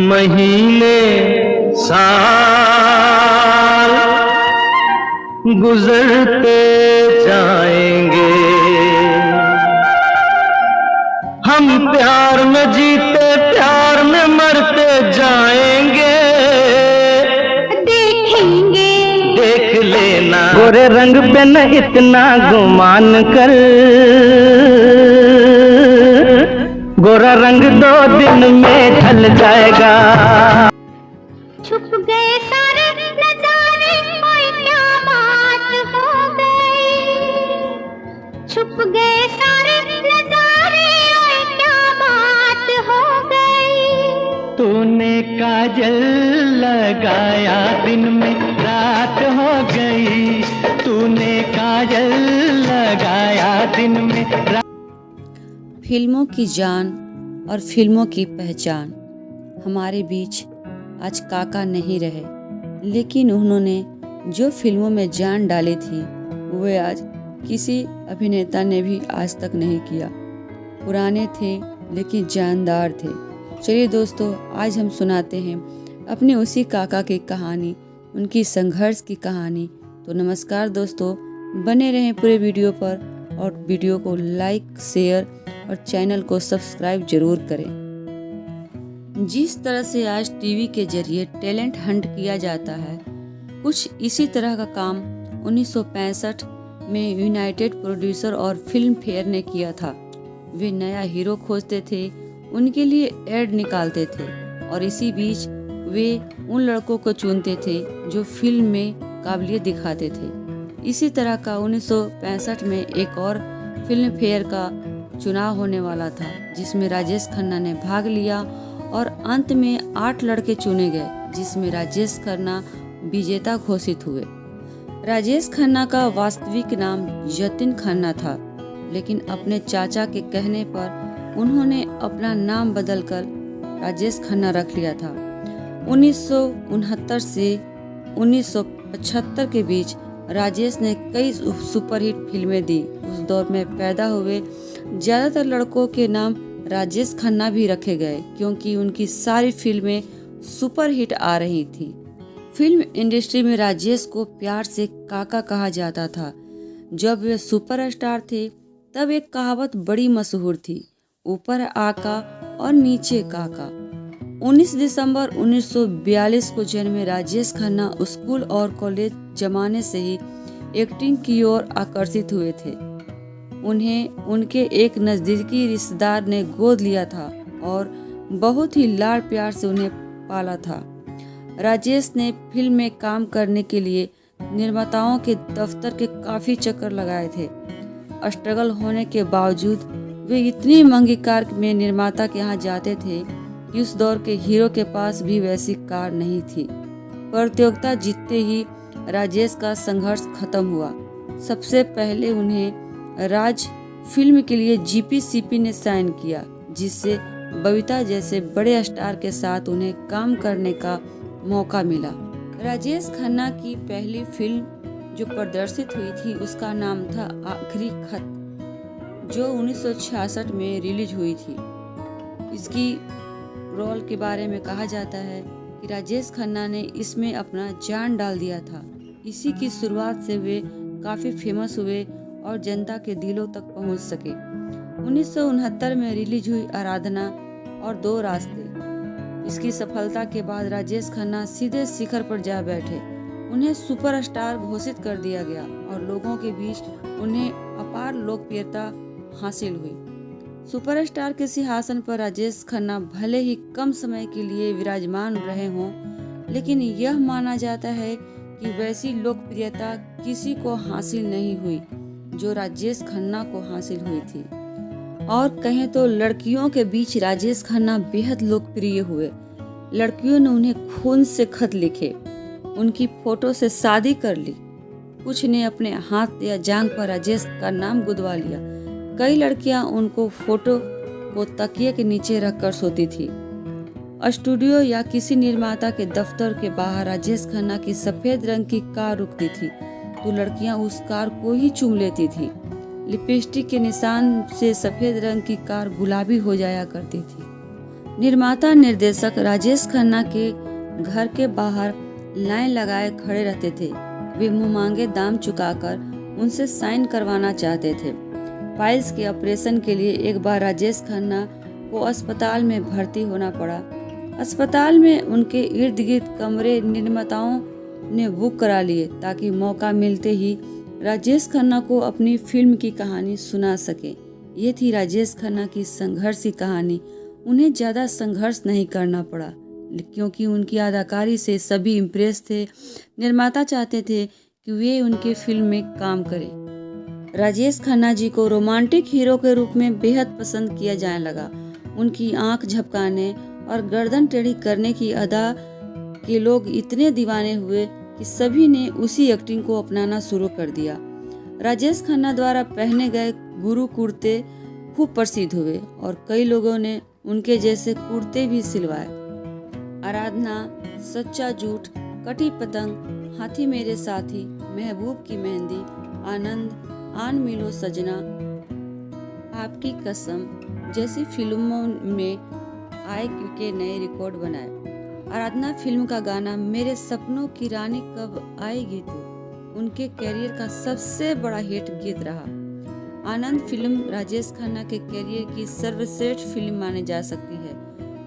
महीने साल गुजरते जाएंगे, हम प्यार में जीते प्यार में मरते जाएंगे। देखेंगे देख लेना गोरे रंग पे न इतना गुमान कर, गोरा रंग 2 दिन में ढल जाएगा। छुप गए सारे नजारे, ओए क्या बात हो गई। छुप गए सारे नजारे, ओए क्या बात हो गई। तूने काजल लगाया दिन में रात हो गई, तूने काजल लगाया दिन में रात। फिल्मों की जान और फिल्मों की पहचान। हमारे बीच आज काका नहीं रहे, लेकिन उन्होंने जो फिल्मों में जान डाली थी वे आज किसी अभिनेता ने भी आज तक नहीं किया। पुराने थे लेकिन जानदार थे। चलिए दोस्तों, आज हम सुनाते हैं अपने उसी काका की कहानी, उनकी संघर्ष की कहानी। तो नमस्कार दोस्तों, बने रहें पूरे वीडियो पर और वीडियो को लाइक, शेयर और चैनल को सब्सक्राइब जरूर करें। जिस तरह से आज टीवी के जरिए टैलेंट हंट किया जाता है, कुछ इसी तरह का काम 1965 में यूनाइटेड प्रोड्यूसर और फिल्म फेयर ने किया था। वे नया हीरो खोजते थे, उनके लिए एड निकालते थे और इसी बीच वे उन लड़कों को चुनते थे जो फिल्म में काबिलियत दिखाते थे। इसी तरह का 1965 में एक और फिल्म फेयर का चुनाव होने वाला था, जिसमें राजेश खन्ना ने भाग लिया और अंत में 8 लड़के चुने गए, जिसमें राजेश खन्ना विजेता घोषित हुए। राजेश खन्ना का वास्तविक नाम जतिन खन्ना था, लेकिन अपने चाचा के कहने पर उन्होंने अपना नाम बदलकर राजेश खन्ना रख लिया था। 1969 से 1975 के बीच राजेश ने कई सुपरहिट फिल्में दी। उस दौर में पैदा हुए ज़्यादातर लड़कों के नाम राजेश खन्ना भी रखे गए, क्योंकि उनकी सारी फिल्में सुपरहिट आ रही थी। फिल्म इंडस्ट्री में राजेश को प्यार से काका कहा जाता था। जब वे सुपरस्टार थे तब एक कहावत बड़ी मशहूर थी, ऊपर आका और नीचे काका। 19 दिसंबर 1942 को जन्मे राजेश खन्ना स्कूल और कॉलेज जमाने से ही एक्टिंग की ओर आकर्षित हुए थे। उन्हें उनके एक नज़दीकी रिश्तेदार ने गोद लिया था और बहुत ही लाड़ प्यार से उन्हें पाला था। राजेश ने फिल्म में काम करने के लिए निर्माताओं के दफ्तर के काफ़ी चक्कर लगाए थे। स्ट्रगल होने के बावजूद वे इतनी महंगी कार में निर्माता के यहाँ जाते थे कि उस दौर के हीरो के पास भी वैसी कार नहीं थी। प्रतियोगिता जीतते ही राजेश का संघर्ष खत्म हुआ। सबसे पहले उन्हें राज फिल्म के लिए जीपीसीपी ने साइन किया, जिससे बबीता जैसे बड़े स्टार के साथ उन्हें काम करने का मौका मिला। राजेश खन्ना की पहली फिल्म जो प्रदर्शित हुई थी उसका नाम था आखिरी खत, जो 1966 में रिलीज हुई थी। इसकी रोल के बारे में कहा जाता है कि राजेश खन्ना ने इसमें अपना जान डाल दिया था। इसी की शुरुआत से वे काफ़ी फेमस हुए और जनता के दिलों तक पहुंच सके। 1969 में रिलीज हुई आराधना और दो रास्ते। इसकी सफलता के बाद राजेश खन्ना सीधे शिखर पर जा बैठे। उन्हें सुपरस्टार घोषित कर दिया गया और लोगों के बीच उन्हें अपार लोकप्रियता हासिल हुई। सुपरस्टार के सिंहासन पर राजेश खन्ना भले ही कम समय के लिए विराजमान रहे हों, लेकिन यह माना जाता है कि वैसी लोकप्रियता किसी को हासिल नहीं हुई जो राजेश खन्ना को हासिल हुई थी। और कहें तो लड़कियों के बीच राजेश खन्ना बेहद लोकप्रिय हुए। लड़कियों ने उन्हें खून से खत लिखे, उनकी फोटो से शादी कर ली। कुछ ने अपने हाथ या जांघ पर राजेश का नाम गुदवा लिया। कई लड़कियां उनको फोटो को तकिए के नीचे रखकर सोती थी। स्टूडियो या किसी निर्माता के दफ्तर के बाहर राजेश खन्ना की सफेद रंग की कार रुकती थी तो लड़कियां उस कार को ही चूम लेती थी। लिपस्टिक के निशान से सफेद रंग की कार गुलाबी हो जाया करती थी। निर्माता निर्देशक राजेश खन्ना के घर के बाहर लाइन लगाए खड़े रहते थे। वे मुंहमांगे दाम चुकाकर उनसे साइन करवाना चाहते थे। पाइल्स के ऑपरेशन के लिए एक बार राजेश खन्ना को अस्पताल में भर्ती होना पड़ा। अस्पताल में उनके इर्द गिर्द कमरे निर्माताओं ने बुक करा लिए ताकि मौका मिलते ही राजेश खन्ना को अपनी फिल्म की कहानी सुना सके। ये थी राजेश खन्ना की संघर्ष की कहानी। उन्हें ज़्यादा संघर्ष नहीं करना पड़ा क्योंकि उनकी अदाकारी से सभी इम्प्रेस थे। निर्माता चाहते थे कि वे उनके फिल्म में काम करें। राजेश खन्ना जी को रोमांटिक हीरो के रूप में बेहद पसंद किया जाने लगा। उनकी आंख झपकाने और गर्दन टेढ़ी करने की अदा के लोग इतने दीवाने हुए कि सभी ने उसी एक्टिंग को अपनाना शुरू कर दिया। राजेश खन्ना द्वारा पहने गए गुरु कुर्ते खूब प्रसिद्ध हुए और कई लोगों ने उनके जैसे कुर्ते भी सिलवाए। आराधना, सच्चा झूठ, कटी पतंग, हाथी मेरे साथी, महबूब की मेहंदी, आनंद, आन मिलो सजना, आपकी कसम जैसी फिल्मों में आए के नए रिकॉर्ड बनाए। आराधना फिल्म का गाना मेरे सपनों की रानी कब आएगी तू उनके कैरियर का सबसे बड़ा हिट गीत रहा। आनंद फिल्म राजेश खन्ना के कैरियर की सर्वश्रेष्ठ फिल्म मानी जा सकती है,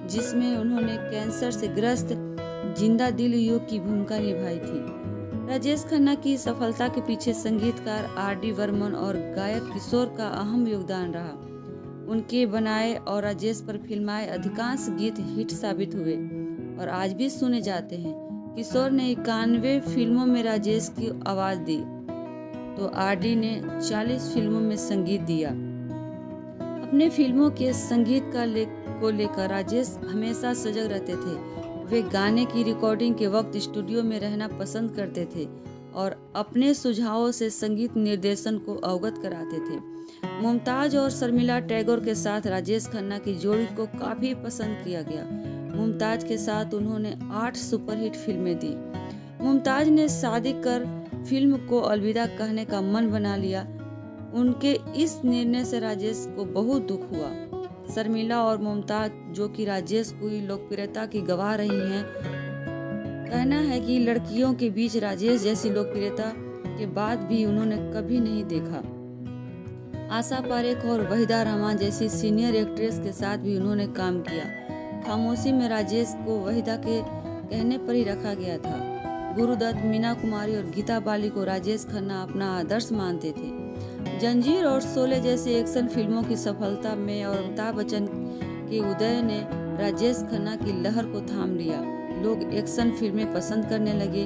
जिसमें उन्होंने कैंसर से ग्रस्त जिंदा दिल युवक की भूमिका निभाई थी। राजेश खन्ना की सफलता के पीछे संगीतकार R.D. बर्मन और गायक किशोर का अहम योगदान रहा। उनके बनाए और राजेश पर फिल्माए अधिकांश गीत हिट साबित हुए और आज भी सुने जाते हैं। किशोर ने 91 फिल्मों में राजेश की आवाज दी तो R.D. ने 40 फिल्मों में संगीत दिया। अपने फिल्मों के संगीत को लेकर राजेश हमेशा सजग रहते थे। वे गाने की रिकॉर्डिंग के वक्त स्टूडियो में रहना पसंद करते थे और अपने सुझावों से संगीत निर्देशन को अवगत कराते थे। मुमताज और शर्मिला टैगोर के साथ राजेश खन्ना की जोड़ी को काफी पसंद किया गया। मुमताज के साथ उन्होंने 8 सुपरहिट फिल्में दी। मुमताज ने शादी कर फिल्म को अलविदा कहने का मन बना लिया। उनके इस निर्णय से राजेश को बहुत दुख हुआ। शर्मिला और मुमताज, जो कि राजेश की लोकप्रियता की गवाह रही हैं, कहना है कि लड़कियों के बीच राजेश जैसी लोकप्रियता के बाद भी उन्होंने कभी नहीं देखा। आशा पारेख और वहीदा रहमान जैसी सीनियर एक्ट्रेस के साथ भी उन्होंने काम किया। खामोशी में राजेश को वहीदा के कहने पर ही रखा गया था। गुरुदत्त, मीना कुमारी और गीता बाली को राजेश खन्ना अपना आदर्श मानते थे। जंजीर और शोले जैसी एक्शन फिल्मों की सफलता में और अमिताभ बच्चन के उदय ने राजेश खन्ना की लहर को थाम लिया। लोग एक्शन फिल्में पसंद करने लगे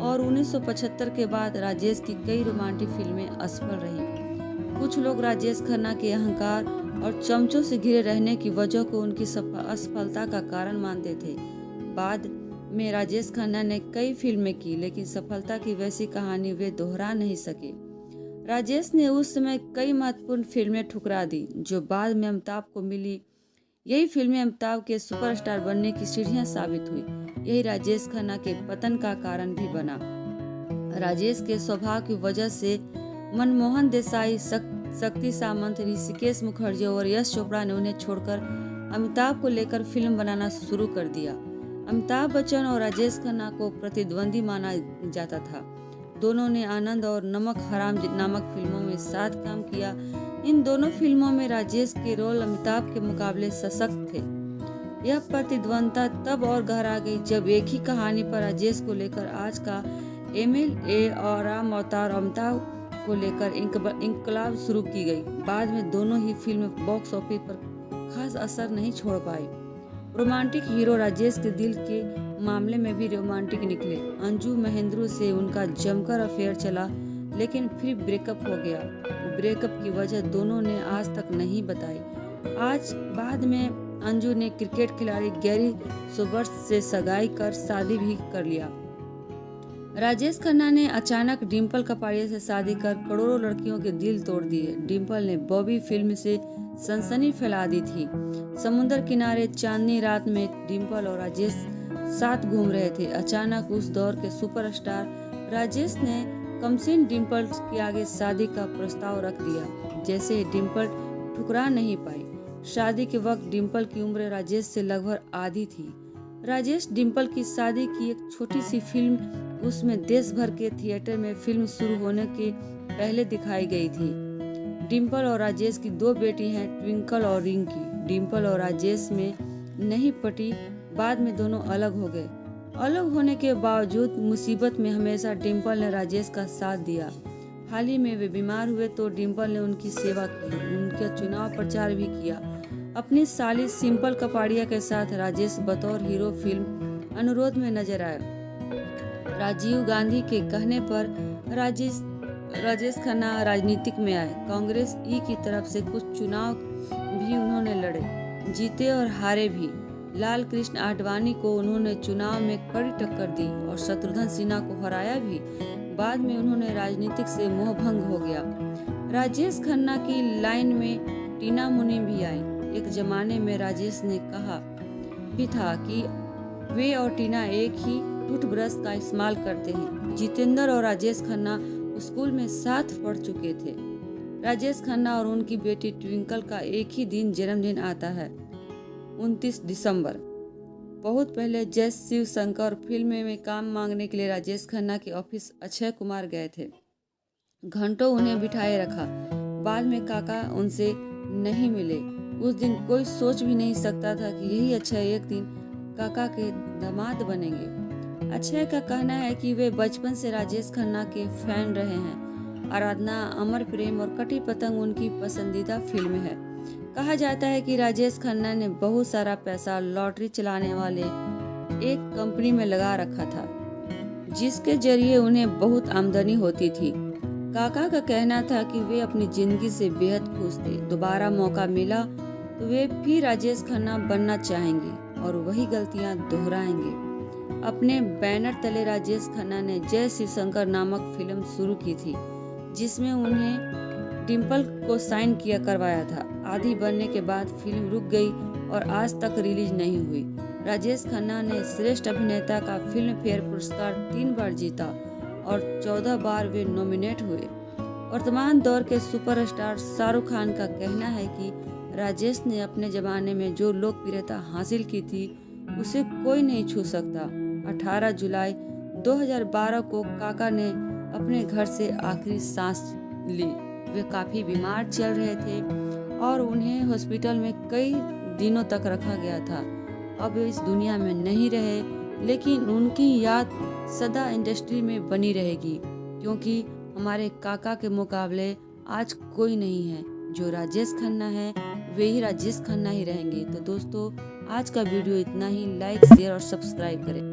और 1975 के बाद राजेश की कई रोमांटिक फिल्में असफल रहीं। कुछ लोग राजेश खन्ना के अहंकार और चमचों से घिरे रहने की वजह को उनकी असफलता का कारण मानते थे। बाद में राजेश खन्ना ने कई फिल्में की, लेकिन सफलता की वैसी कहानी वे दोहरा नहीं सके। राजेश ने उस समय कई महत्वपूर्ण फिल्में ठुकरा दी जो बाद में अमिताभ को मिली। यही फिल्में अमिताभ के सुपरस्टार बनने की सीढ़ियां साबित हुई। यही राजेश खन्ना के पतन का कारण भी बना। राजेश के स्वभाव की वजह से मनमोहन देसाई, शक्ति सामंत, ऋषिकेश मुखर्जी और यश चोपड़ा ने उन्हें छोड़कर अमिताभ को लेकर फिल्म बनाना शुरू कर दिया। अमिताभ बच्चन और राजेश खन्ना को प्रतिद्वंदी माना जाता था। दोनों ने आनंद और नमक हराम नामक फिल्मों में साथ काम किया। इन दोनों फिल्मों में राजेश के रोल अमिताभ के मुकाबले सशक्त थे। यह प्रतिद्वंदता तब और गहरा गई जब एक ही कहानी पर राजेश को लेकर आज का MLA और राम अवतार अमिताभ को लेकर इंकलाब शुरू की गई। बाद में दोनों ही फिल्म बॉक्स ऑफिस पर खास असर नहीं छोड़ पाई। रोमांटिक हीरो राजेश के दिल के मामले में भी रोमांटिक निकले। अंजू महेंद्रू से उनका जमकर अफेयर चला, लेकिन फिर ब्रेकअप हो गया। ब्रेकअप की वजह दोनों ने आज तक नहीं बताई। आज बाद में अंजू ने क्रिकेट खिलाड़ी गैरी सोबर्स से सगाई कर शादी भी कर लिया। राजेश खन्ना ने अचानक डिम्पल कपाड़िया से शादी कर करोड़ों लड़कियों के दिल तोड़ दिए। डिम्पल ने बॉबी फिल्म से सनसनी फैला दी थी। समुद्र किनारे चांदनी रात में डिम्पल और राजेश साथ घूम रहे थे। अचानक उस दौर के सुपरस्टार राजेश ने कमसिन डिम्पल के आगे शादी का प्रस्ताव रख दिया। जैसे डिम्पल ठुकरा नहीं पाई। शादी के वक्त डिम्पल की उम्र राजेश से लगभग आधी थी। राजेश डिम्पल की शादी की एक छोटी सी फिल्म उसमें देश भर के थिएटर में फिल्म शुरू होने के पहले दिखाई गई थी। डिम्पल और राजेश की 2 बेटी हैं, ट्विंकल और रिंकी। डिम्पल और राजेश में नहीं पटी, बाद में दोनों अलग हो गए। अलग होने के बावजूद मुसीबत में हमेशा डिम्पल ने राजेश का साथ दिया। हाल ही में वे बीमार हुए तो डिम्पल ने उनकी सेवा की, उनका चुनाव प्रचार भी किया। अपनी साली सिंपल कपाड़िया के साथ राजेश बतौर हीरो फिल्म अनुरोध में नजर आए। राजीव गांधी के कहने पर राजेश खन्ना राजनीतिक में आए। कांग्रेस ई की तरफ से कुछ चुनाव भी उन्होंने लड़े, जीते और हारे भी। लाल कृष्ण आडवाणी को उन्होंने चुनाव में कड़ी टक्कर दी और शत्रुघ्न सिन्हा को हराया भी। बाद में उन्होंने राजनीतिक से मोह भंग हो गया। राजेश खन्ना की लाइन में टीना मुनी भी आई। एक जमाने में राजेश ने कहा भी था कि वे और टीना एक ही टूथब्रश का इस्तेमाल करते हैं। जितेंद्र और राजेश खन्ना स्कूल में साथ पढ़ चुके थे। राजेश खन्ना और उनकी बेटी ट्विंकल का एक ही दिन जन्मदिन आता है, 29 दिसंबर। बहुत पहले जय शिव शंकर फिल्म में काम मांगने के लिए राजेश खन्ना के ऑफिस अक्षय कुमार गए थे। घंटों उन्हें बिठाए रखा। बाद में काका उनसे नहीं मिले। उस दिन कोई सोच भी नहीं सकता था कि यही अक्षय एक दिन काका के दामाद बनेंगे। अक्षय का कहना है कि वे बचपन से राजेश खन्ना के फैन रहे हैं। आराधना, अमर प्रेम और कटी पतंग उनकी पसंदीदा फिल्म है। कहा जाता है कि राजेश खन्ना ने बहुत सारा पैसा लॉटरी चलाने वाले एक कंपनी में लगा रखा था, जिसके जरिए उन्हें बहुत आमदनी होती थी। काका का कहना था कि वे अपनी जिंदगी से बेहद खुश थे। दोबारा मौका मिला तो वे फिर राजेश खन्ना बनना चाहेंगे और वही गलतियां दोहराएंगे। अपने बैनर तले राजेश खन्ना ने जय शिव शंकर नामक फिल्म शुरू की थी, जिसमें उन्हें डिम्पल को साइन करवाया था। आधी बनने के बाद फिल्म रुक गई और आज तक रिलीज नहीं हुई। राजेश खन्ना ने श्रेष्ठ अभिनेता का फिल्म फेयर पुरस्कार 3 बार जीता और 14 बार वे नॉमिनेट हुए। वर्तमान दौर के सुपरस्टार शाहरुख खान का कहना है कि राजेश ने अपने जमाने में जो लोकप्रियता हासिल की थी उसे कोई नहीं छू सकता। 18 जुलाई 2012 को काका ने अपने घर से आखिरी सांस ली। वे काफी बीमार चल रहे थे और उन्हें हॉस्पिटल में कई दिनों तक रखा गया था। अब वे इस दुनिया में नहीं रहे, लेकिन उनकी याद सदा इंडस्ट्री में बनी रहेगी, क्योंकि हमारे काका के मुकाबले आज कोई नहीं है। जो राजेश खन्ना है वे ही राजेश खन्ना ही रहेंगे। तो दोस्तों, आज का वीडियो इतना ही। लाइक, शेयर और सब्सक्राइब करें।